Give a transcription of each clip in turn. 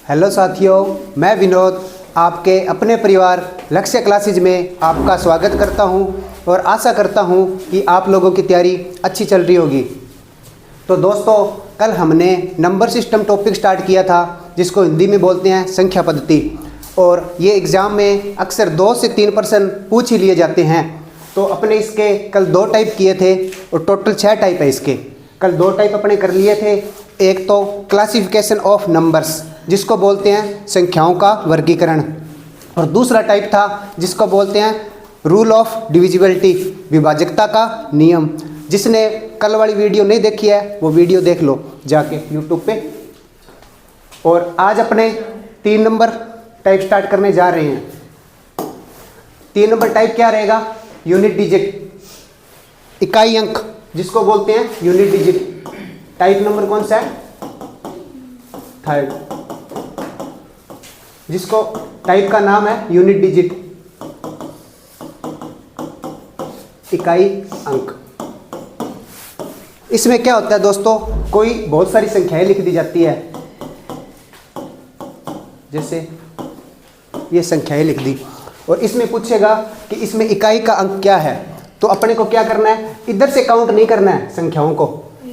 Hello साथियों, मैं विनोद आपके अपने परिवार लक्ष्य क्लासेज में आपका स्वागत करता हूं और आशा करता हूं कि आप लोगों की तैयारी अच्छी चल रही होगी। तो दोस्तों, कल हमने नंबर सिस्टम टॉपिक स्टार्ट किया था, जिसको हिंदी में बोलते हैं संख्या पद्धति, और ये एग्ज़ाम में अक्सर 2 से 3 प्रश्न पूछ ही लिए जाते हैं। तो अपने इसके कल 2 टाइप किए थे और टोटल 6 टाइप है इसके। कल 2 टाइप अपने कर लिए थे। एक तो क्लासिफिकेशन ऑफ नंबर्स, जिसको बोलते हैं संख्याओं का वर्गीकरण, और दूसरा टाइप था जिसको बोलते हैं रूल ऑफ डिविजिबिलिटी, विभाजकता का नियम। जिसने कल वाली वीडियो नहीं देखी है वो वीडियो देख लो जाके यूट्यूब पे। और आज अपने 3 नंबर टाइप स्टार्ट करने जा रहे हैं। 3 नंबर टाइप क्या रहेगा? यूनिट डिजिट, इकाई अंक, जिसको बोलते हैं यूनिट डिजिट। टाइप नंबर कौन सा है? 3rd, जिसको टाइप का नाम है यूनिट डिजिट, इकाई अंक। इसमें क्या होता है दोस्तों, कोई बहुत सारी संख्याएं लिख दी जाती है, जैसे ये संख्याएं लिख दी, और इसमें पूछेगा कि इसमें इकाई का अंक क्या है। तो अपने को क्या करना है, इधर से काउंट नहीं करना है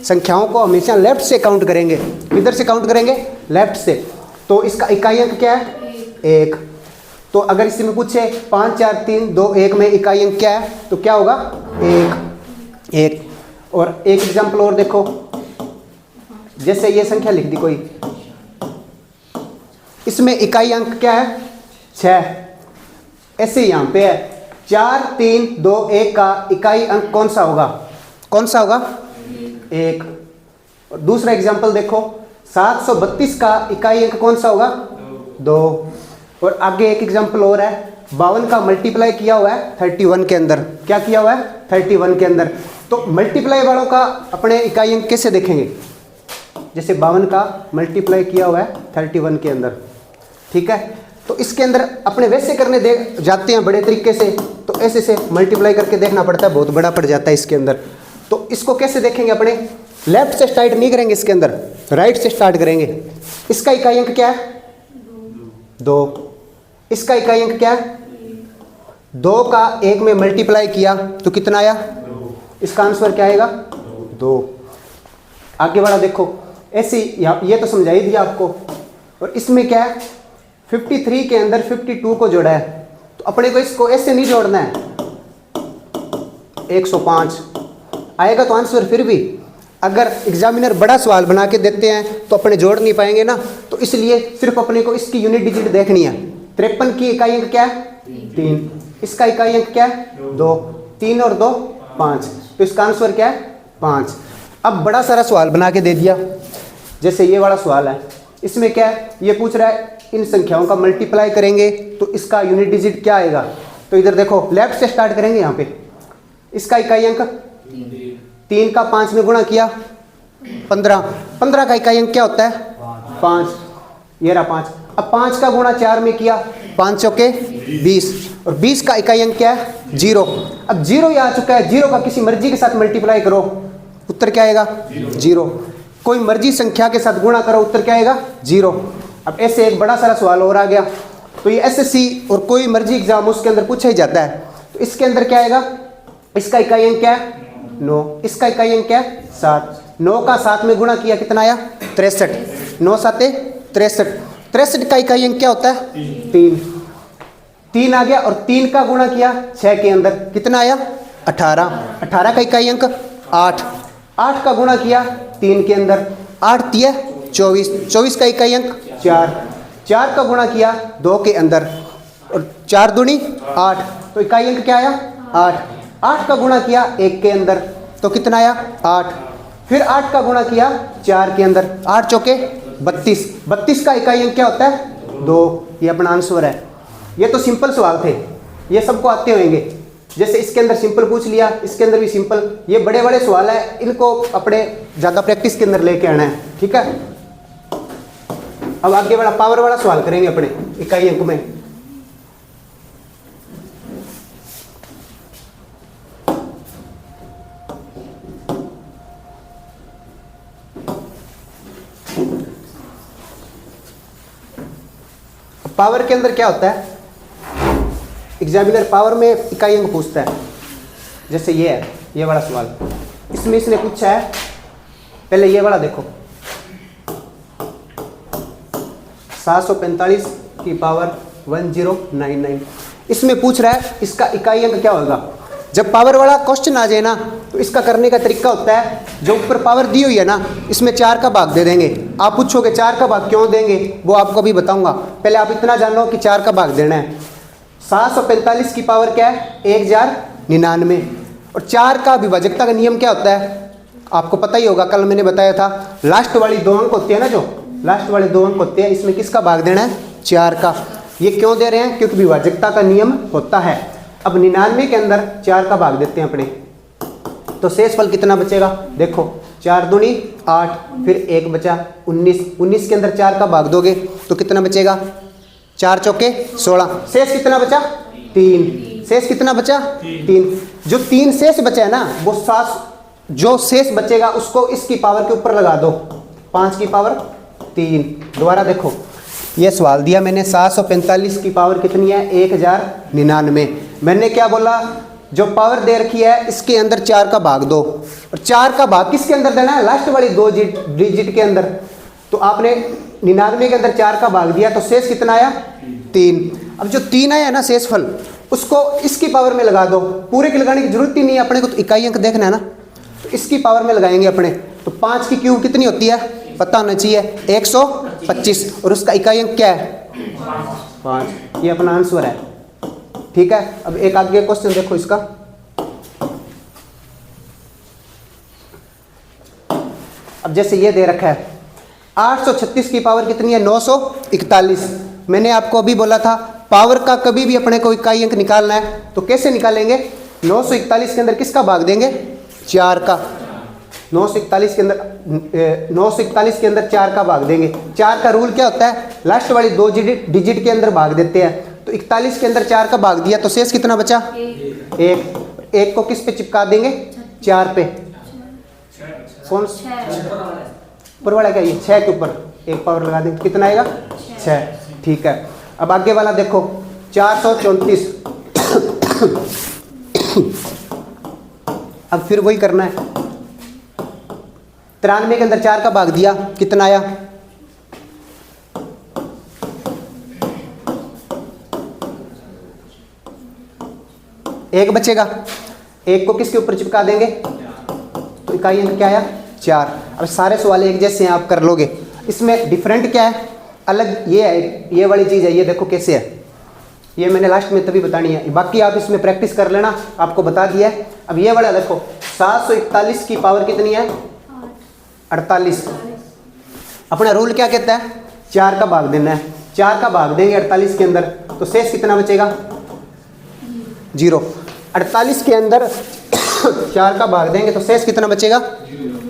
संख्याओं को हमेशा लेफ्ट से काउंट करेंगे। इधर से काउंट करेंगे, लेफ्ट से। तो इसका इकाई अंक क्या है? 1। तो अगर इसमें पूछे 5 4 3 2 1 में इकाई अंक क्या है, तो क्या होगा? 1। और एक एग्जाम्पल और देखो, जैसे ये संख्या लिख दी कोई, इसमें इकाई अंक क्या है? 6। ऐसे यहाँ पे है 4 3 2 1 का इकाई अंक कौन सा होगा? 1। और दूसरा एग्जाम्पल देखो, 732 का इकाई अंक कौन सा होगा? 2। और आगे एक एग्जाम्पल और है, 52 का मल्टीप्लाई किया हुआ है 31 के अंदर। क्या किया हुआ है? 31 के अंदर। तो मल्टीप्लाई वालों का अपने इकाई अंक कैसे देखेंगे? जैसे 52 का मल्टीप्लाई किया हुआ है 31 के अंदर, ठीक है। तो इसके अंदर अपने वैसे करने दे जाते हैं बड़े तरीके से, तो ऐसे से मल्टीप्लाई करके देखना पड़ता है, बहुत बड़ा पड़ जाता है इसके अंदर। तो इसको कैसे देखेंगे अपने? लेफ्ट से स्टार्ट नहीं करेंगे इसके अंदर, राइट से स्टार्ट करेंगे। इसका इकाई अंक क्या है? 2। इसका इकाई अंक क्या है? 2 का 1 में मल्टीप्लाई किया तो कितना आया? इसका आंसर क्या आएगा? 2। आगे वाला देखो, ऐसे ये तो समझा ही दिया आपको। और इसमें क्या है, 53 के अंदर 52 को जोड़ा है, तो अपने को इसको ऐसे नहीं जोड़ना है। 105 आएगा तो आंसर फिर भी, अगर एग्जामिनर बड़ा सवाल बना के देते हैं तो अपने जोड़ नहीं पाएंगे ना, तो इसलिए सिर्फ अपने को इसकी यूनिट डिजिट देखनी है। 53 की इकाई अंक क्या है? 3। इसका इकाई अंक क्या है? 2। 3 और 2 5, तो इसका आंसर क्या है? 5। अब बड़ा सारा सवाल बना के दे दिया, जैसे ये वाला सवाल है। इसमें क्या है, ये पूछ रहा है इन संख्याओं का मल्टीप्लाई करेंगे तो इसका यूनिट डिजिट क्या आएगा। तो इधर देखो, लेफ्ट से स्टार्ट करेंगे यहाँ पे। इसका इकाई अंक 3 का 5 में गुणा किया 15। 15 का इकाई अंक क्या होता है? 5। ये रहा 5। अब 5 का गुणा 4 में किया, 5 चौके 20, और 20 का इकाई अंक क्या है? 0। अब 0 आ चुका है, 0 का किसी मर्जी के साथ मल्टीप्लाई करो, उत्तर क्या आएगा? 0। कोई मर्जी संख्या के साथ गुणा करो, उत्तर क्या आएगा? 0। अब ऐसे एक बड़ा सारा सवाल और आ गया। तो ये एसएससी और कोई मर्जी एग्जाम उसके अंदर पूछा ही जाता है। तो इसके अंदर क्या आएगा? इसका इकाई अंक क्या है? 9। इसका इकाई अंक क्या है? 7। 9 का 7 में गुणा किया, कितना आया? 63। 9 7 63। 63 का इकाई अंक क्या होता है? 3। 3 आ गया, और 3 का गुणा किया 6 के अंदर, कितना आया? 18। 18 का इकाई अंक 8। 8 का गुणा किया 3 के अंदर, 8 3 24। 24 का इकाई अंक 4। 4 का गुणा किया 2 के अंदर, और 4 दूनी 8, तो इकाई अंक क्या आया? 8। 8 का गुणा किया 1 के अंदर, तो कितना आया? 8। फिर 8 का गुणा किया 4 के अंदर, 8 चौके 32। 32 का इकाई अंक क्या होता है? 2। ये अपना आंसर है। ये तो सिंपल सवाल थे, ये सबको आते होंगे। जैसे इसके अंदर सिंपल पूछ लिया, इसके अंदर भी सिंपल। ये बड़े बड़े सवाल है, इनको अपने ज़्यादा प्रैक्टिस के अंदर लेके आना है, ठीक है। अब आगे बड़ा पावर वाला सवाल करेंगे अपने इकाई अंक में। पावर के अंदर क्या होता है, एग्जामिनर पावर में इकाई अंक पूछता है। जैसे ये है, ये वाला सवाल, इसमें इसने पूछा है, पहले ये वाला देखो, 745 की पावर 1099, इसमें पूछ रहा है इसका इकाई अंक क्या होगा। जब पावर वाला क्वेश्चन आ जाए ना, तो इसका करने का तरीका होता है, जो ऊपर पावर दी हुई है ना, इसमें 4 का भाग दे देंगे। आप पूछोगे 4 का भाग क्यों देंगे, वो आपको भी बताऊंगा। पहले आप इतना जान लो कि 4 का भाग देना है। 745 की पावर क्या है, 1099, और 4 का विभाजकता का नियम क्या होता है, आपको पता ही होगा, कल मैंने बताया था। लास्ट वाली 2 अंक होती है ना, जो लास्ट वाले 2 अंक होते हैं, इसमें किसका भाग देना है, 4 का। ये क्यों दे रहे हैं, क्योंकि विभाजकता का नियम होता है। अब 99 के अंदर 4 का भाग देते हैं अपने, तो शेष फल कितना बचेगा, देखो 4 दूनी 8, फिर 1 बचा 19, 19 के अंदर 4 का भाग दोगे तो कितना बचेगा, 4 चौके 16, शेष कितना बचा 3, शेष कितना बचा 3। जो 3 शेष बचा है ना, वो 7, जो शेष बचेगा उसको इसकी पावर के ऊपर लगा दो, 5 की पावर 3। दोबारा देखो, ये सवाल दिया मैंने, 745 की पावर कितनी है, 1099। मैंने क्या बोला, जो पावर दे रखी है इसके अंदर 4 का भाग दो, और 4 का भाग किसके अंदर देना है, लास्ट वाली 2 डिजिट के अंदर। तो आपने 99 के अंदर 4 का भाग दिया, तो शेष कितना आया 3। अब जो 3 आया ना शेष फल, उसको इसकी पावर में लगा दो, पूरे की लगाने की जरूरत ही नहीं है, अपने को तो इकाई अंक देखना है ना, तो इसकी पावर में लगाएंगे अपने। तो 5 की क्यूब कितनी होती है, पता होना चाहिए, 125, और उसका इकाई अंक क्या है 5। ये अपना आंसर है, ठीक है। अब एक आगे क्वेश्चन देखो इसका, अब जैसे ये दे रखा है 836 की पावर कितनी है, 941। मैंने आपको अभी बोला था, पावर का कभी भी अपने को इकाई अंक निकालना है तो कैसे निकालेंगे, 941 के अंदर किसका भाग देंगे, 4 का। 941 के अंदर 941 के अंदर 4 का भाग देंगे। 4 का रूल क्या होता है, लास्ट वाली 2 डिजिट के अंदर भाग देते हैं। तो 41 के अंदर 4 का भाग दिया, तो शेष कितना बचा, 1 को किस पे चिपका देंगे, 4 पे, कौन ऊपर वाला क्या, ये 6 के ऊपर 1 पावर लगा देंगे, कितना आएगा 6, ठीक है। अब आगे वाला देखो 434। अब फिर वही करना है, 93 के अंदर 4 का भाग दिया, कितना आया, एक बचेगा, 1 को किसके ऊपर चिपका देंगे, तो इकाई अंक क्या आया 4। अब सारे सवाल एक जैसे हैं, आप कर लोगे। इसमें डिफरेंट क्या है, अलग ये है, ये वाली चीज़ है, ये देखो कैसे है, ये मैंने लास्ट में तभी बतानी है, बाकी आप इसमें प्रैक्टिस कर लेना, आपको बता दिया है। अब ये वाला देखो 741 की पावर कितनी है, 48। अपना रूल क्या कहता है, 4 का भाग देना है, 4 का भाग देंगे 48 के अंदर, तो शेष कितना बचेगा 0। 48 के अंदर 4 का भाग देंगे तो शेष कितना बचेगा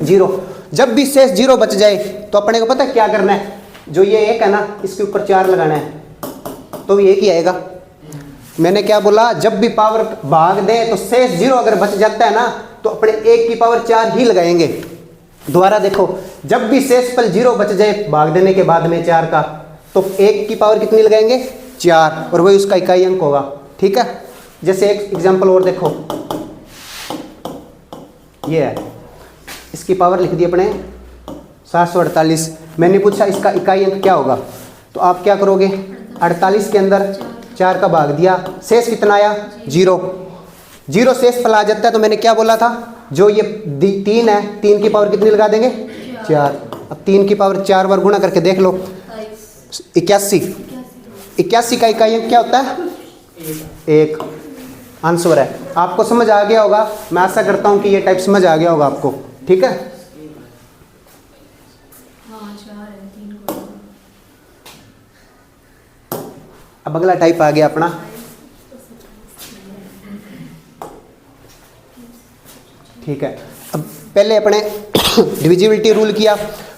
0। जब भी शेष 0 बच जाए तो अपने को पता है क्या करना है, जो ये 1 है ना, इसके ऊपर 4 लगाना है, तो ये 1 ही आएगा। मैंने क्या बोला, जब भी पावर भाग दे तो शेष 0 अगर बच जाता है ना, तो अपने 1 की पावर 4 ही लगाएंगे। दोबारा देखो, जब भी शेष फल 0 बच जाए भाग देने के बाद में 4 का, तो 1 की पावर कितनी लगाएंगे 4, और वही उसका इकाई अंक होगा, ठीक है। जैसे एक एग्जांपल और देखो, ये है, इसकी पावर लिख दी अपने 748। मैंने पूछा इसका इकाई अंक क्या होगा, तो आप क्या करोगे, 48 के अंदर 4 का भाग दिया, शेष कितना आया 0। 0 शेष फल आ जाता है, तो मैंने क्या बोला था, जो ये 3 है, 3 की पावर कितनी लगा देंगे 4। अब 3 की पावर 4 बार गुणा करके देख लो, 81। 81 का इकाई अंक क्या होता है 1, आंसर है। आपको समझ आ गया होगा, मैं आशा करता हूं कि ये टाइप समझ आ गया होगा आपको, ठीक है। अब अगला टाइप आ गया अपना, ठीक है। अब पहले अपने डिविजिबिलिटी रूल किया,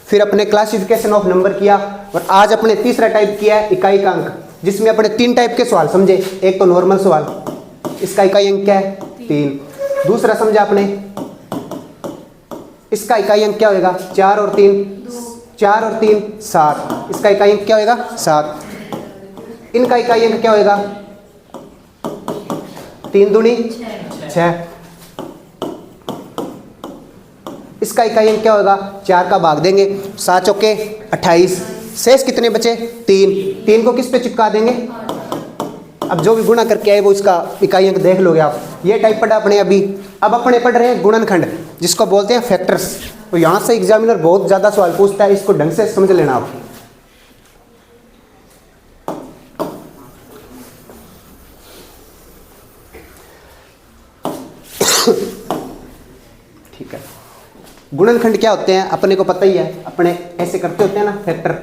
फिर अपने क्लासिफिकेशन ऑफ नंबर किया, और आज अपने तीसरा टाइप किया है इकाई का अंक, जिसमें अपने 3 टाइप के सवाल समझे। एक तो नॉर्मल सवाल, इसका इकाई अंक क्या है 3। दूसरा समझा आपने, इसका इकाई अंक क्या होगा 4 और 3 7, इसका इकाई अंक क्या होगा 7। इनका इकाई अंक क्या होगा? 3 दूनी 6। इसका इकाई अंक क्या होगा? 4 का भाग देंगे, 7 चौके 28। शेष कितने बचे? 3 को किस पे चिपका देंगे? अब जो भी गुणा करके आए वो इसका इकाई अंक देख लोगे आप। ये टाइप पढ़ा अपने अभी। अब अपने पढ़ रहे हैं गुणनखंड, जिसको बोलते हैं फैक्टर्स। तो यहाँ से एग्जामिनर बहुत ज़्यादा सवाल पूछता है, इसको ढंग से समझ लेना आप। ठीक है, गुणनखंड क्या होते हैं अपने को पता ही है, अपने ऐसे करते होते हैं ना फैक्टर।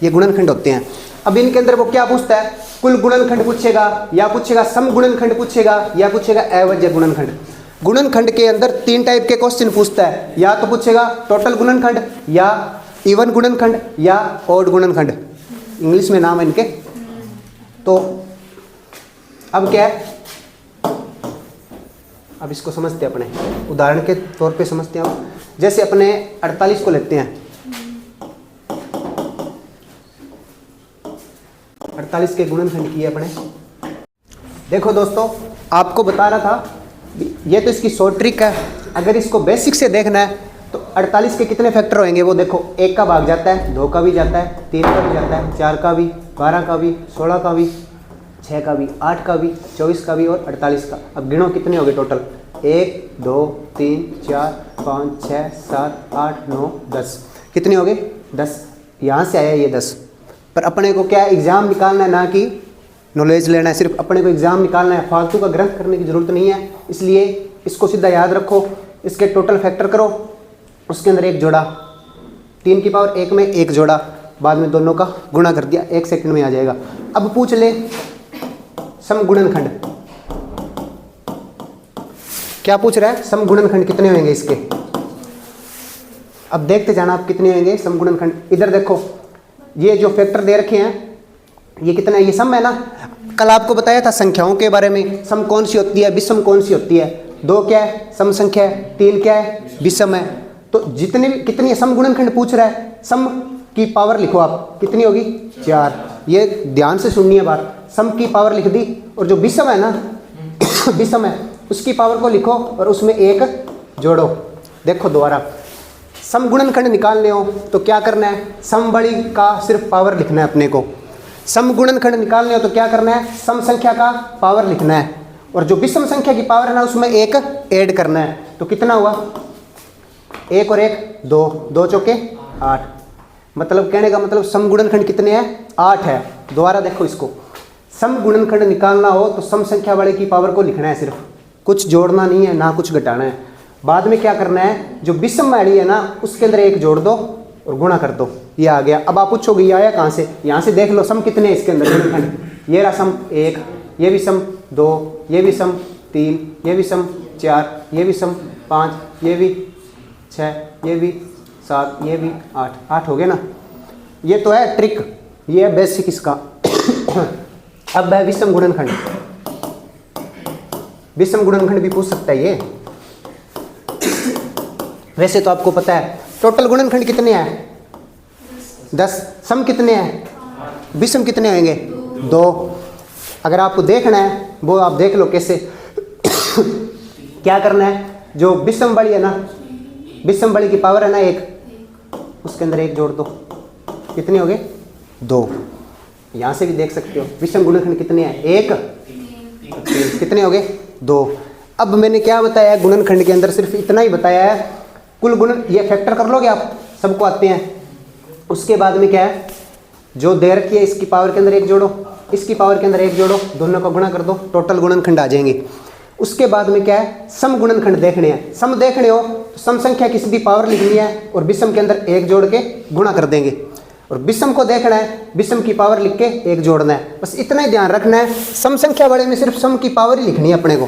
ये गुणनखंड होते हैं। अब इनके अंदर वो क्या पूछता है? कुल गुणनखंड पूछेगा, या पूछेगा सम गुणनखंड पूछेगा, या पूछेगा अवज्य गुणनखंड। गुणनखंड के अंदर 3 टाइप के क्वेश्चन पूछता है, या तो पूछेगा टोटल गुणनखंड, या इवन गुणनखंड, या ऑड गुणनखंड, इंग्लिश में नाम है इनके। तो अब क्या है, अब इसको समझते हैं अपने उदाहरण के तौर पे समझते हैं। जैसे अपने 48 को लेते हैं, 48 के गुणनखंड किए अपने। देखो दोस्तों, आपको बता रहा था, ये तो इसकी शॉर्ट ट्रिक है। अगर इसको बेसिक से देखना है तो 48 के कितने फैक्टर होंगे वो देखो। 1 का भाग जाता है, 2 का भी जाता है, 3 का भी जाता है, 4 का भी, 12 का भी, 16 का भी, 6 का भी, 8 का भी, 24 का भी और 48 का। अब गिनो कितने हो गए टोटल? 1 2 3 4 5 6 7 8 9 10। कितने हो गए? 10। यहाँ से आया ये 10। पर अपने को क्या एग्जाम निकालना है, ना कि नॉलेज लेना है। सिर्फ अपने को एग्जाम निकालना है, फालतू का ग्रंथ करने की जरूरत नहीं है। इसलिए इसको सीधा याद रखो, इसके टोटल फैक्टर करो, उसके अंदर एक जोड़ा, 3 की पावर 1 में एक जोड़ा, बाद में दोनों का गुणा कर दिया, 1 सेकंड में आ जाएगा। अब पूछ ले समगुणनखंड, क्या पूछ रहा है? समगुणनखंड कितने होंगे इसके। अब देखते जाना आप कितने होंगे समगुणनखंड। इधर देखो, ये जो फैक्टर दे रखे हैं ये कितना है? ये सम है ना। कल आपको बताया था संख्याओं के बारे में, सम कौन सी होती है, विषम कौन सी होती है। 2 क्या है? सम संख्या है। 3 क्या है? विषम है। तो जितने भी कितनी समगुणनखंड पूछ रहा है, सम की पावर लिखो आप, कितनी होगी? 4। ये ध्यान से सुननी है बात। सम की पावर लिख दी, और जो विषम है ना विषम है, उसकी पावर को लिखो और उसमें 1 जोड़ो। देखो दोबारा, समगुणनखंड निकालने हो तो क्या करना है? समबड़ी का सिर्फ पावर लिखना है अपने को। समगुणनखंड निकालने हो तो क्या करना है? सम संख्या का पावर लिखना है, और जो विषम संख्या की पावर है ना उसमें 1 ऐड करना है। तो कितना हुआ? 1 और 1 2, 2 चौके 8। मतलब कहने का मतलब समगुणनखंड कितने हैं? 8 है। दोबारा देखो इसको, समगुणनखंड निकालना हो तो सम संख्या वाले की पावर को लिखना है, सिर्फ कुछ जोड़ना नहीं है ना कुछ घटाना है। बाद में क्या करना है? जो विषम वाली है ना उसके अंदर 1 जोड़ दो और गुणा कर दो, ये आ गया। अब आप पूछोगे ये आया कहाँ से? यहाँ से देख लो सम कितने हैं इसके अंदर गुणनखंड। ये रहा सम 1, ये भी सम 2, ये भी सम 3, ये भी सम 4, ये भी सम 5, ये भी 6, ये भी 7, ये भी 8। 8 हो गए ना। ये तो है ट्रिक, ये है बेसिक इसका। अब है विषम गुणनखंड। विषम गुणनखंड भी पूछ सकता है ये। वैसे तो आपको पता है टोटल गुणनखंड कितने हैं? 10। सम कितने हैं? विषम कितने होंगे? 2। अगर आपको देखना है वो आप देख लो कैसे। क्या करना है? जो विषम बड़ी है ना, विषम बड़ी की पावर है ना 1, उसके अंदर 1 जोड़ दो। कितने हो गए? 2। यहाँ से भी देख सकते हो विषम गुणनखंड कितने हैं? 1 3। कितने हो गए? 2। अब मैंने क्या बताया है गुणनखंड के अंदर? सिर्फ इतना ही बताया है। कुल गुणन, ये फैक्टर कर लोगे आप, सबको आते हैं। उसके बाद में क्या है? जो दे रखी है इसकी पावर के अंदर 1 जोड़ो, इसकी पावर के अंदर 1 जोड़ो, दोनों का गुणा कर दो, टोटल गुणनखंड आ जाएंगे। उसके बाद में क्या है? सम गुणनखंड देखने हैं। सम देखने हो तो सम संख्या की सीधी पावर लिखनी है और विषम के अंदर 1 जोड़ के गुणा कर देंगे। और विषम को देखना है, विषम की पावर लिख के 1 जोड़ना है। बस इतना ही ध्यान रखना है। सम संख्या वाले में सिर्फ सम की पावर ही लिखनी है अपने को।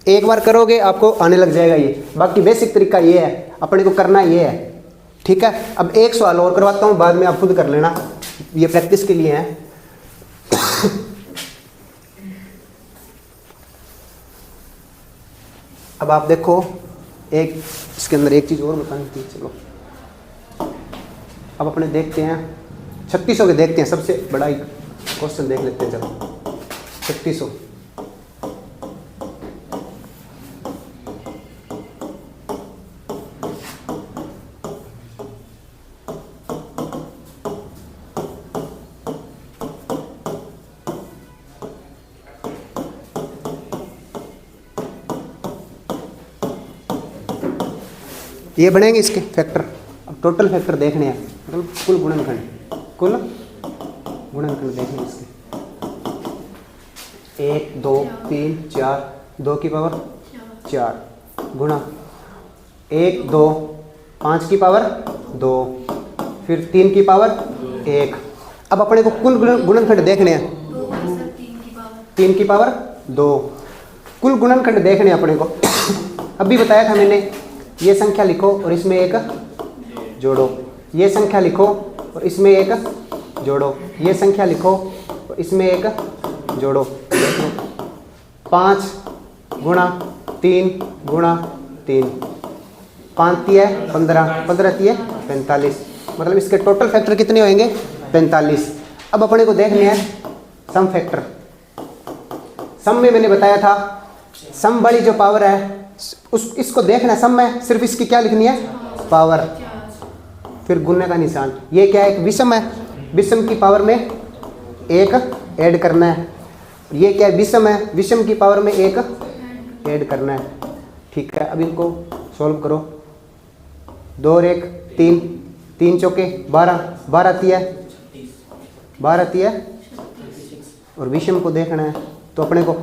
एक बार करोगे आपको आने लग जाएगा ये। बाकी बेसिक तरीका ये है, अपने को करना ये है। ठीक है। अब एक सवाल और करवाता हूँ, बाद में आप खुद कर लेना, ये प्रैक्टिस के लिए है। अब आप देखो, एक इसके अंदर एक चीज़ और बतानी थी। चलो अब अपने देखते हैं 3600 के, देखते हैं सबसे बड़ा एक क्वेश्चन देख लेते हैं। चलो 3600, ये बनेंगे इसके फैक्टर। अब टोटल फैक्टर देखने हैं, मतलब कुल गुणनखंड, कुल गुणनखंड देखने इसके 1 2 3 4, 2 की पावर 4 गुणा 1 2 5 की पावर 2, फिर 3 की पावर 1। अब अपने को कुल गुणनखंड देखने हैं, 3 की पावर 2 कुल गुणनखंड देखने हैं अपने को। अभी बताया था मैंने, ये संख्या लिखो और इसमें एक जोड़ो, ये संख्या लिखो और इसमें एक जोड़ो, ये संख्या लिखो और इसमें एक जोड़ो। 5 गुणा 3 गुणा 3, 5 तिया 15, 15 तिया 45, मतलब इसके टोटल फैक्टर कितने होंगे? 45। अब अपने को देखने हैं सम फैक्टर। सम में मैंने बताया था, सम वाली जो पावर है इसको देखना, सम में सिर्फ इसकी क्या लिखनी है? पावर, फिर गुणने का निशान। ये क्या है? एक विषम है, विषम की पावर में एक ऐड करना है। ये क्या है? विषम है, विषम की पावर में एक ऐड करना है। ठीक है, अब इनको सॉल्व करो। 2 और 1 3, 3 चौके 12, 12 तिया 12 तिया, और विषम को देखना है तो अपने को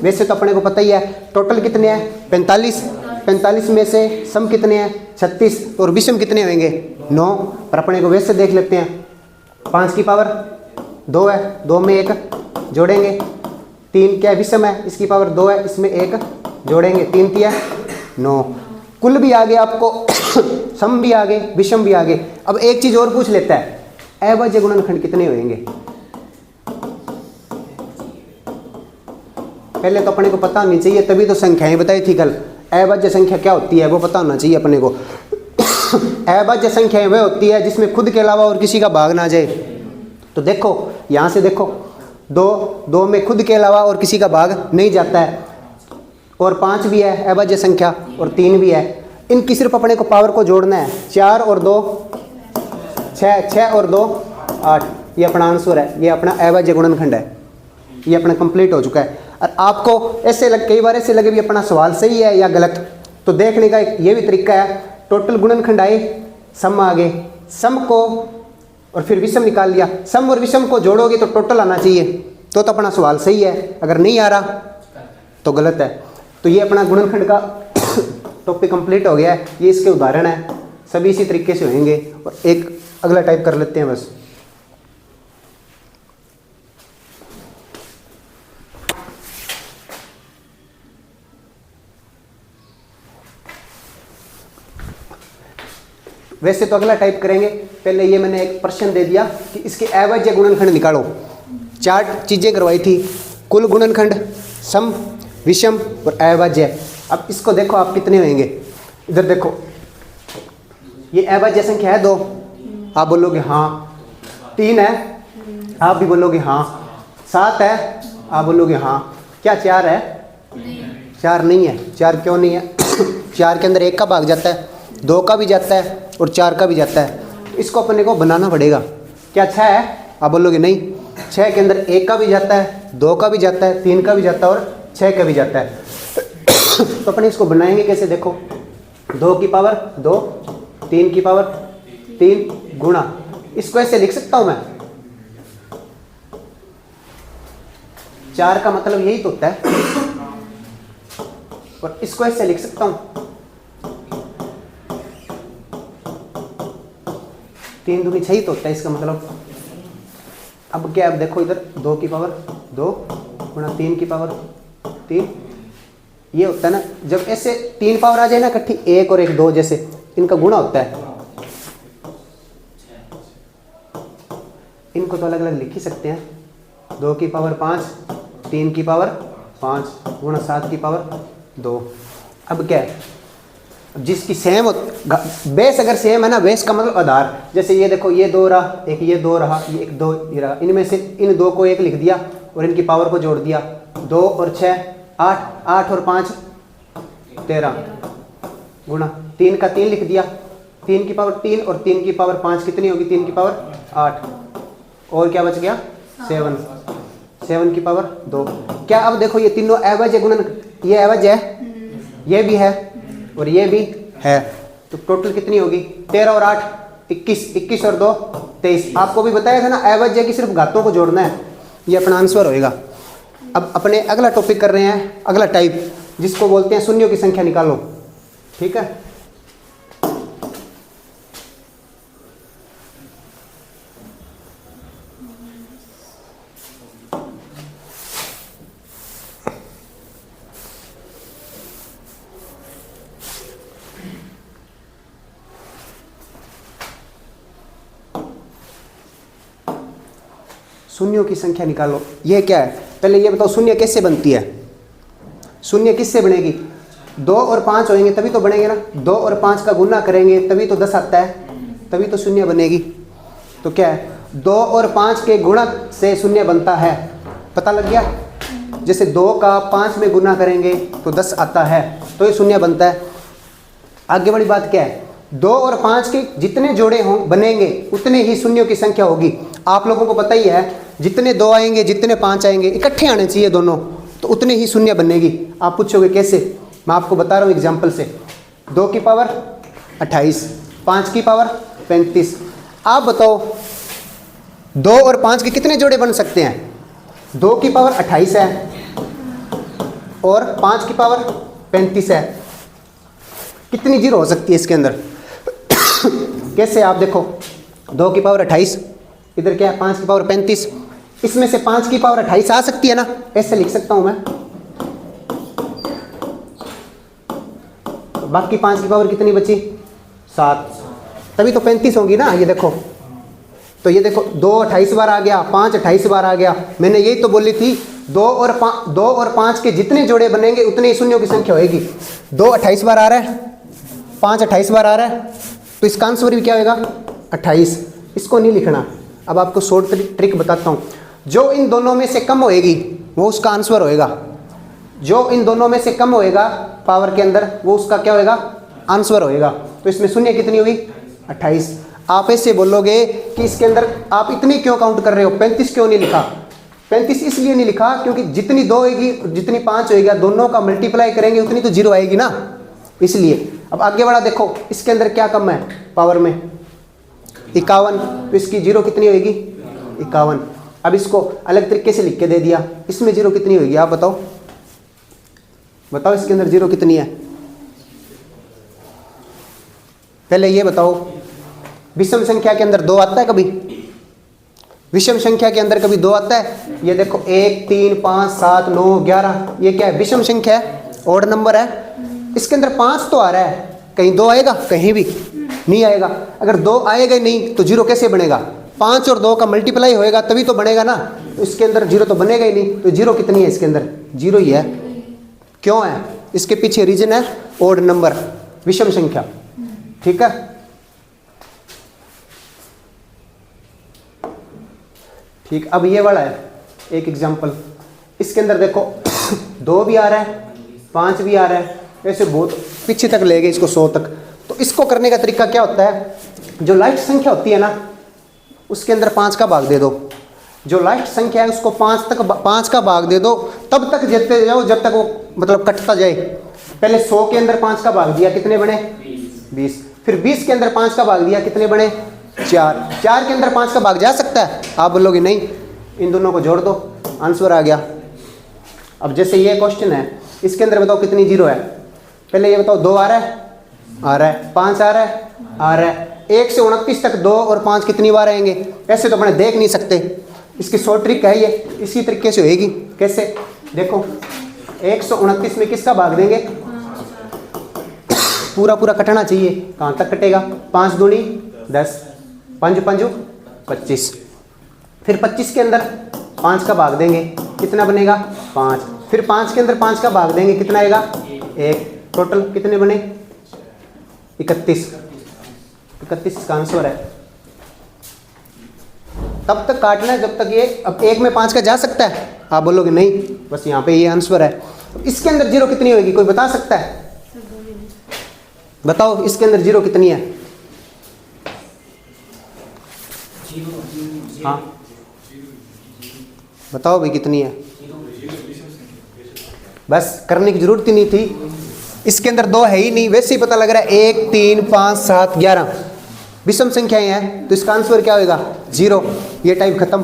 वैसे तो अपने को पता ही है टोटल कितने हैं? 45। 45 में से सम कितने हैं? 36, और विषम कितने होंगे? 9। पर अपने को वैसे देख लेते हैं, 5 की पावर 2 है, 2 में 1 जोड़ेंगे। 3 क्या विषम है, इसकी पावर 2 है, इसमें 1 जोड़ेंगे। 3 तिया 9। कुल भी आगे आपको सम भी आगे, विषम भी आगे। अब एक चीज और पूछ लेता है, अभाज्य गुणनखंड कितने होंगे? पहले तो अपने को पता होनी चाहिए, तभी तो संख्याएं बताई थी कल। अभाज्य संख्या क्या होती है वो पता होना चाहिए अपने को। अभाज्य संख्याएं वह होती है जिसमें खुद के अलावा और किसी का भाग ना जाए। तो देखो यहाँ से देखो, 2 में खुद के अलावा और किसी का भाग नहीं जाता है, और 5 भी है अभाज्य संख्या, और 3 भी है। इनकी सिर्फ अपने को पावर को जोड़ना है। 4 और 2 6, 6 और 2 8, ये अपना आंसर है, ये अपना अभाज्य गुणनखंड है, ये अपना कंप्लीट हो चुका है। और आपको ऐसे कई बार ऐसे लगे भी अपना सवाल सही है या गलत, तो देखने का ये भी तरीका है। टोटल गुणनखंड आए, सम आगे, सम को और फिर विषम निकाल लिया। सम और विषम को जोड़ोगे तो टोटल आना चाहिए, तो अपना सवाल सही है। अगर नहीं आ रहा तो गलत है। तो ये अपना गुणनखंड का टॉपिक कंप्लीट हो गया है। ये इसके उदाहरण है, सभी इसी तरीके से होंगे। और एक अगला टाइप कर लेते हैं बस। वैसे तो अगला टाइप करेंगे, पहले ये मैंने एक प्रश्न दे दिया कि इसके अभाज्य गुणनखंड निकालो। 4 चीजें करवाई थी, कुल गुणनखंड, सम, विषम और अभाज्य। अब इसको देखो आप कितने होंगे। इधर देखो, ये अभाज्य संख्या है 2, आप बोलोगे हाँ। 3 है, आप भी बोलोगे हाँ। 7 है, आप बोलोगे हाँ। क्या 4 है? 4 नहीं है। 4 क्यों नहीं है? 4 के अंदर 1 का भाग जाता है, 2 का भी जाता है और 4 का भी जाता है। इसको अपने को बनाना पड़ेगा। क्या 6 है? आप बोलोगे नहीं। 6 के अंदर 1 का भी जाता है, 2 का भी जाता है, 3 का भी जाता है और 6 का भी जाता है। तो अपने इसको बनाएंगे कैसे? देखो, 2 की पावर 2, 3 की पावर 3 गुणा, इसको ऐसे लिख सकता हूं मैं। 4 का मतलब यही तो होता है, और इसको ऐसे लिख सकता हूं। 3 दूनी 6 तो होता है इसका मतलब। अब क्या, अब देखो इधर 2 की पावर 2 गुणा 3 की पावर 3, ये होता है ना। जब ऐसे 3 पावर आ जाए ना इकट्ठी, 1 और 1 2 जैसे, इनका गुणा होता है। इनको तो अलग अलग लिख ही सकते हैं। 2 की पावर 5, 3 की पावर 5 गुणा 7 की पावर 2। अब क्या है, जिसकी सेम बेस अगर सेम है ना, बेस का मतलब आधार, जैसे ये देखो ये 2 रहा, एक ये 2 रहा, ये एक 2 ये रहा, इनमें से इन 2 को 1 लिख दिया और इनकी पावर को जोड़ दिया, 2 और 6 8, 8 और 5 13 गुणा 3 का 3 लिख दिया, 3 की पावर 3 और 3 की पावर 5 कितनी होगी, 3 की पावर 8 और क्या बच गया 7, 7 की पावर 2। क्या अब देखो ये तीनों एवज है, गुणन ये एवज है, ये भी है और ये भी है, तो टोटल कितनी होगी 13 और 8 21, 21 और 2 23। आपको भी बताया था ना एवज है कि सिर्फ घातों को जोड़ना है, ये अपना आंसर होएगा। अब अपने अगला टॉपिक कर रहे हैं, अगला टाइप जिसको बोलते हैं शून्यों की संख्या निकालो। ठीक है, शून्यों की संख्या निकालो। ये क्या है, पहले ये बताओ शून्य कैसे बनती है, शून्य किससे बनेगी, 2 और 5 होंगे तभी तो बनेंगे ना, 2 और 5 का गुना करेंगे तभी तो 10 आता है, तभी तो शून्य बनेगी। तो क्या है 2 और 5 के गुणक से शून्य बनता है, पता लग गया। जैसे 2 का 5 में गुना करेंगे तो 10 आता है, तो ये शून्य बनता है। आगे वाली बात क्या है, 2 और 5 के जितने जोड़े हों बनेंगे उतने ही शून्यों की संख्या होगी। आप लोगों को पता ही है जितने 2 आएंगे जितने 5 आएंगे इकट्ठे आने चाहिए दोनों, तो उतने ही शून्य बनेगी। आप पूछोगे कैसे, मैं आपको बता रहा हूँ एग्जाम्पल से। 2 की पावर 28, 5 की पावर 35। आप बताओ 2 और 5 के कितने जोड़े बन सकते हैं, 2 की पावर 28 है और 5 की पावर 35 है, कितनी जीरो हो सकती है इसके अंदर कैसे, आप देखो 2 की पावर 28, इधर क्या है 5 की पावर 35, इसमें से 5 की पावर 28 आ सकती है ना, ऐसे लिख सकता हूं मैं। बाकी 5 की पावर कितनी बची 7, तभी तो 35 होगी ना। ये देखो, तो ये देखो 2 28 बार आ गया, 5 28 बार आ गया। मैंने यही तो बोली थी 2 और 5 के जितने जोड़े बनेंगे उतने ही शून्यों की संख्या होगी। 2 28 बार आ रहा है, 5 28 बार आ रहा है, तो इसका आंसर भी क्या होगा 28। इसको नहीं लिखना। अब आपको शॉर्ट ट्रिक बताता हूँ, जो इन दोनों में से कम होएगी वो उसका आंसर होएगा, जो इन दोनों में से कम होएगा पावर के अंदर वो उसका क्या होएगा आंसर होएगा। तो इसमें शून्य कितनी हुई 28। आप ऐसे बोलोगे कि इसके अंदर आप इतनी क्यों काउंट कर रहे हो, 35 क्यों नहीं लिखा। 35 इसलिए नहीं लिखा क्योंकि जितनी 2 होगी जितनी 5 होगी दोनों का मल्टीप्लाई करेंगे उतनी तो जीरो आएगी ना, इसलिए। अब आगे वाला देखो, इसके अंदर क्या कम है पावर में 51, तो इसकी जीरो कितनी होगी 51। अब इसको अलग तरीके से लिख के दे दिया, इसमें जीरो कितनी होगी आप बताओ, बताओ इसके अंदर जीरो कितनी है। पहले ये बताओ विषम संख्या के अंदर 2 आता है कभी, विषम संख्या के अंदर कभी 2 आता है। ये देखो 1 3 5 7 9 11, ये क्या है विषम संख्या है, ऑड नंबर है। इसके अंदर 5 तो आ रहा है, कहीं 2 आएगा, कहीं भी नहीं आएगा। अगर 2 आएगा ही नहीं तो जीरो कैसे बनेगा, 5 और 2 का मल्टीप्लाई होएगा तभी तो बनेगा ना, तो इसके अंदर जीरो तो बनेगा ही नहीं। तो जीरो कितनी है इसके अंदर, जीरो ही है। क्यों है, इसके पीछे रीजन है ऑड नंबर, विषम संख्या। ठीक है, ठीक। अब ये वाला है एक एग्जांपल, इसके अंदर देखो 2 भी आ रहा है 5 भी आ रहा है, ऐसे बहुत पीछे तक ले गए इसको 100 तक। तो इसको करने का तरीका क्या होता है, जो लास्ट संख्या होती है ना उसके अंदर 5 का भाग दे दो, जो लास्ट संख्या है उसको 5 का भाग दे दो, तब तक देते जाओ जब तक वो मतलब कटता जाए। पहले 100 के अंदर 5 का भाग दिया, कितने बने 20। फिर 20 के अंदर 5 का भाग दिया, कितने बने 4। 4 के अंदर 5 का भाग जा सकता है, आप बोलोगे नहीं, इन दोनों को जोड़ दो, आंसर आ गया। अब जैसे ये क्वेश्चन है, इसके अंदर बताओ कितनी जीरो है। पहले ये बताओ 2 आ रहा है, 5 आ रहा है, आ रहा है। 1 से 29 तक 2 और 5 कितनी बार आएंगे, ऐसे तो अपने देख नहीं सकते। इसकी शॉर्ट ट्रिक है ये, इसी तरीके से होएगी। कैसे, देखो 129 में किसका भाग देंगे, पूरा पूरा कटना चाहिए, कहाँ तक कटेगा, 5 दूनी 10, 5 5 25। फिर 25 के अंदर 5 का भाग देंगे, कितना बनेगा 5। फिर 5 के अंदर 5 का भाग देंगे, कितना आएगा 1। टोटल कितने बने 31 इसका आंसर है। तब तक काटना है जब तक ये, अब 1 में 5 का जा सकता है, आप बोलोगे नहीं, बस यहाँ पे ये आंसर है। इसके अंदर जीरो कितनी होगी, कोई बता सकता है? बताओ इसके अंदर जीरो कितनी है? हाँ बताओ भाई कितनी है? बस करने की जरूरत ही नहीं थी, इसके अंदर 2 है ही नहीं, वैसे ही पता लग रहा है 1 3 5 7 11 विषम संख्याएं हैं, तो इसका आंसर क्या होगा? 0। ये टाइप खत्म।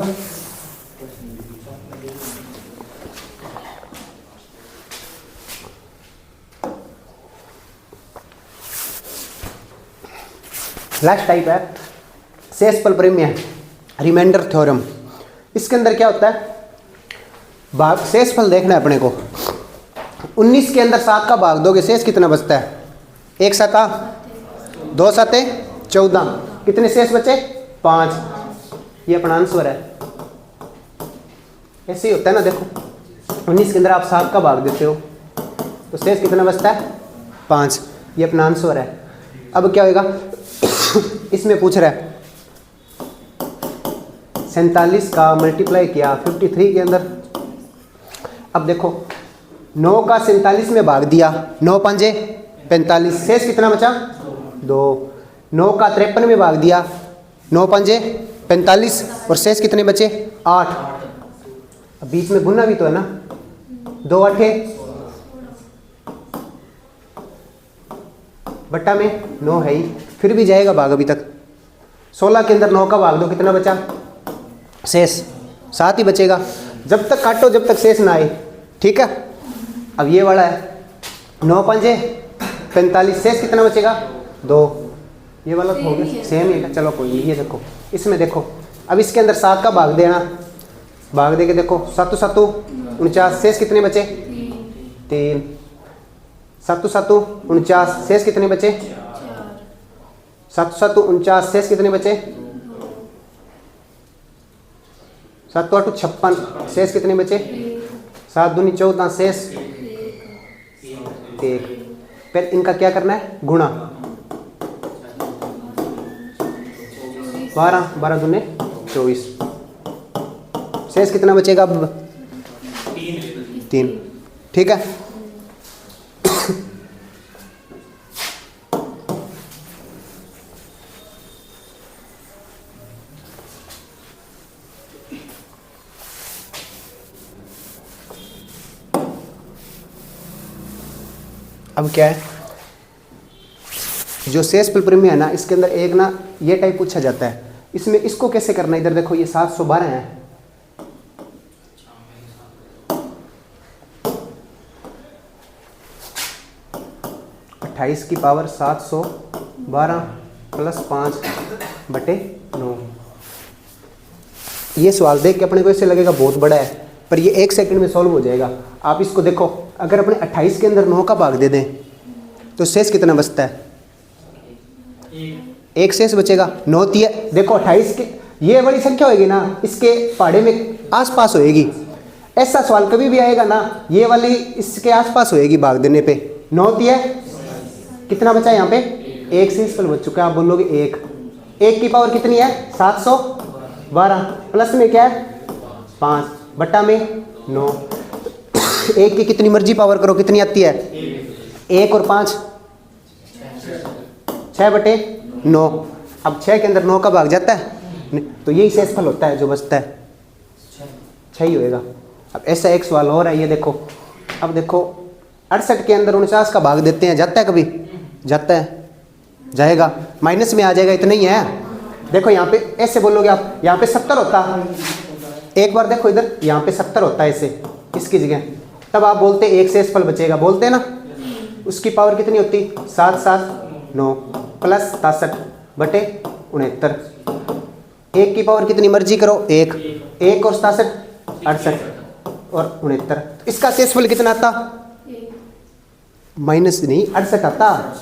लास्ट टाइप है शेषफल प्रमेय, रिमाइंडर थ्योरम। इसके अंदर क्या होता है, भाग शेषफल देखना है अपने को। 19 के अंदर 7 का भाग दोगे, शेष कितना बचता है? 1 7 2 7 14, कितने शेष बचे? 5। ये अपना आंसर है। ऐसे ही होता है ना, देखो 19 के अंदर आप 7 का भाग देते हो तो शेष कितना बचता है? 5। ये अपना आंसर है। अब क्या होगा, इसमें पूछ रहा है 47 का मल्टीप्लाई किया 53 के अंदर। अब देखो 9 का 47 में भाग दिया, 9 5 45, शेष कितना बचा? 2। 9 का 53 में भाग दिया, 9 5 45, और शेष कितने बचे? 8। अब बीच में गुना भी तो है ना, 2 8 बट्टा में 9 है ही, फिर भी जाएगा भाग अभी तक। 16 के अंदर 9 का भाग दो, कितना बचा? शेष 7 ही बचेगा। जब तक काटो जब तक शेष ना आए, ठीक है। अब ये वाला है 9 5 45, शेष कितना बचेगा? 2। ये वाला तो हो गया सेम ही है, चलो कोई नहीं। ये देखो इसमें देखो, अब इसके अंदर 7 का भाग देना, भाग दे के देखो 7 7 49, शेष कितने बचे? 3। 7 7 49, शेष कितने बचे? 7 7 49, शेष कितने बचे? 7 8 56, शेष कितने बचे? 7 दूनी 14, शेष 1। फिर इनका क्या करना है? गुणा। 12 12 दूने 24, शेष कितना बचेगा? अब 3। ठीक है। अब क्या है, जो शेषफल प्रमेय है ना, इसके अंदर एक ना ये टाइप पूछा जाता है। इसमें इसको कैसे करना है, इधर देखो ये 712 है, अट्ठाईस की पावर 712 प्लस 5/9। ये सवाल देख के अपने को ऐसे लगेगा बहुत बड़ा है, पर ये 1 सेकंड में सॉल्व हो जाएगा। आप इसको देखो, अगर अपने 28 के अंदर 9 का भाग दे दें तो शेष कितना बचता है? 1 शेष बचेगा। 9 3, देखो 28 के ये वाली संख्या होगी ना, इसके पहाड़े में आसपास होएगी। ऐसा सवाल कभी भी आएगा ना, ये वाली इसके आसपास होएगी भाग देने पे। 9 3 कितना बचा यहाँ पे? 1 शेषफल बच चुका है। आप बोलोगे 1 की पावर कितनी है? 712, प्लस में क्या है? 5 बट्टा में 9। 1 की कितनी मर्जी पावर करो, कितनी आती है? 1 और 5 6/9। अब 6 के अंदर 9 का भाग जाता है, तो यही शेषफल होता है जो बचता है, 6 ही होएगा। अब ऐसा एक सवाल हो रहा है, ये देखो। अब देखो 68 के अंदर 49 का भाग देते हैं, जाता है कभी? जाता है, जाएगा, माइनस में आ जाएगा, इतना ही है। देखो यहाँ पे ऐसे बोलोगे आप, यहाँ पे 70 होता है, एक बार देखो इधर, यहाँ पे 70 होता है ऐसे इसकी जगह, तब आप बोलते 1 शेषफल बचेगा, बोलते हैं ना। उसकी पावर कितनी होती? 7 7 9 प्लस 67/69। 1 की पावर कितनी मर्जी करो, 1 और 67 68 और 69। इसका शेषफल कितना आता? माइनस नहीं, 68 आता,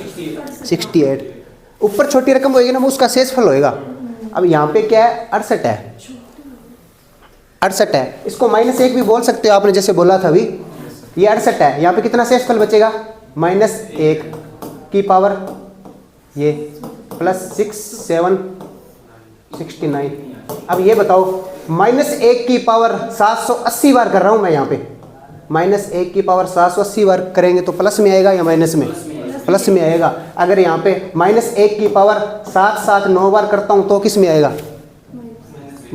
68। ऊपर छोटी रकम होगी ना, वो उसका शेषफल होएगा। अब यहाँ पे क्या है? 68 है, 68 है। इसको -1 भी बोल सकते हो आपने, जैसे बोला था अभी। ये 68 है, यहाँ पे कितना शेषफल बचेगा? -1 की पावर ये +6 7 69। अब ये बताओ -1 की पावर 780 बार कर रहा हूँ मैं यहाँ पे, -1 की पावर 780 बार करेंगे तो प्लस में आएगा या माइनस में? प्लस में आएगा। अगर यहाँ पे -1 की पावर 7 7 9 बार करता हूँ तो किस में आएगा?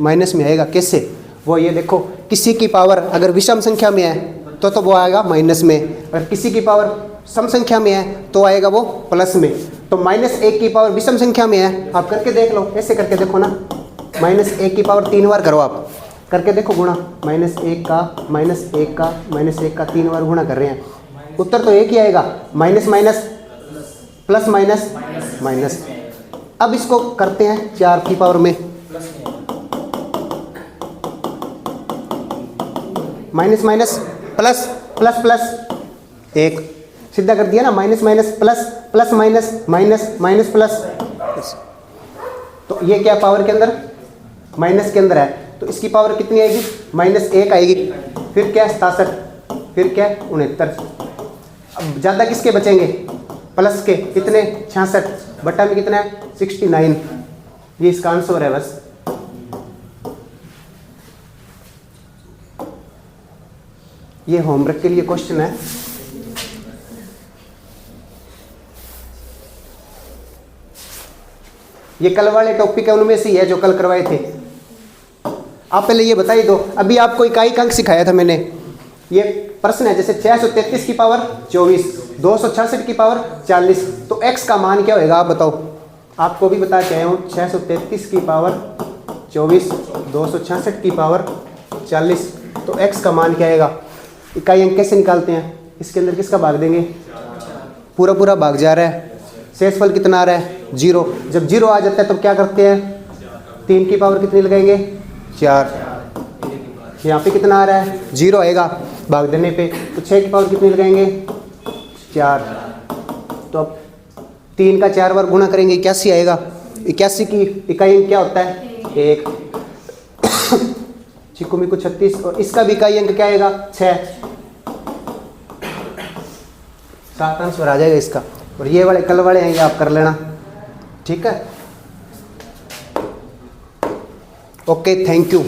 माइनस में आएगा। कैसे? वो ये देखो, किसी की पावर अगर विषम संख्या में है तो वो आएगा माइनस में, अगर किसी की पावर सम संख्या में है तो आएगा वो प्लस में। तो -1 की पावर विषम संख्या में है, आप करके देख लो, ऐसे करके देखो ना, -1 की पावर 3 बार करो, आप करके देखो गुणा, -1 का -1 का -1 का 3 बार गुणा कर रहे हैं, उत्तर तो एक ही आएगा, minus minus plus minus minus. अब इसको करते हैं 4 की पावर में, minus minus plus plus plus 1, सीधा कर दिया ना, minus minus plus plus minus minus minus plus. तो ये क्या पावर के अंदर? माइनस के अंदर है, तो इसकी पावर कितनी आएगी? -1 आएगी। फिर क्या? 67, फिर क्या? 69। अब ज़्यादा किसके बचेंगे? प्लस के। कितने? 66 बटा में कितना है? 69। ये इसका आंसर है बस। ये होमवर्क के लिए क्वेश्चन है। ये कल वाले टॉपिक है, उनमें से ही है जो कल करवाए थे। आप पहले ये बताइए दो, अभी आपको इकाई अंक सिखाया था मैंने। ये प्रश्न है, जैसे 633 की पावर 24, 266 की पावर 40, तो x का मान क्या होगा आप बताओ। आपको भी बता के आया हूँ, 633 की पावर 24, 266 की पावर 40, तो x का मान क्या आएगा? इकाई अंक कैसे निकालते हैं? इसके अंदर किसका भाग देंगे? पूरा पूरा भाग जा रहा है, शेषफल कितना आ रहा है? 0। जब 0 आ जाता है तब क्या करते हैं? 3 की पावर कितनी लगाएंगे? 4। यहाँ पे कितना आ रहा है? 0 आएगा भाग देने पे, तो 6 की पावर कितनी लगाएंगे? 4। तो अब 3 का 4 बार गुणा करेंगे, 81 आएगा। 81 की इकाई अंक क्या होता है? 1। चिक्कू मिक्कू 36, और इसका भी इकाई अंक क्या आएगा? 6। 7 आंसर आ जाएगा इसका। और ये वाले कल वाले हैं, ये आप कर लेना, ठीक है। Okay, thank you.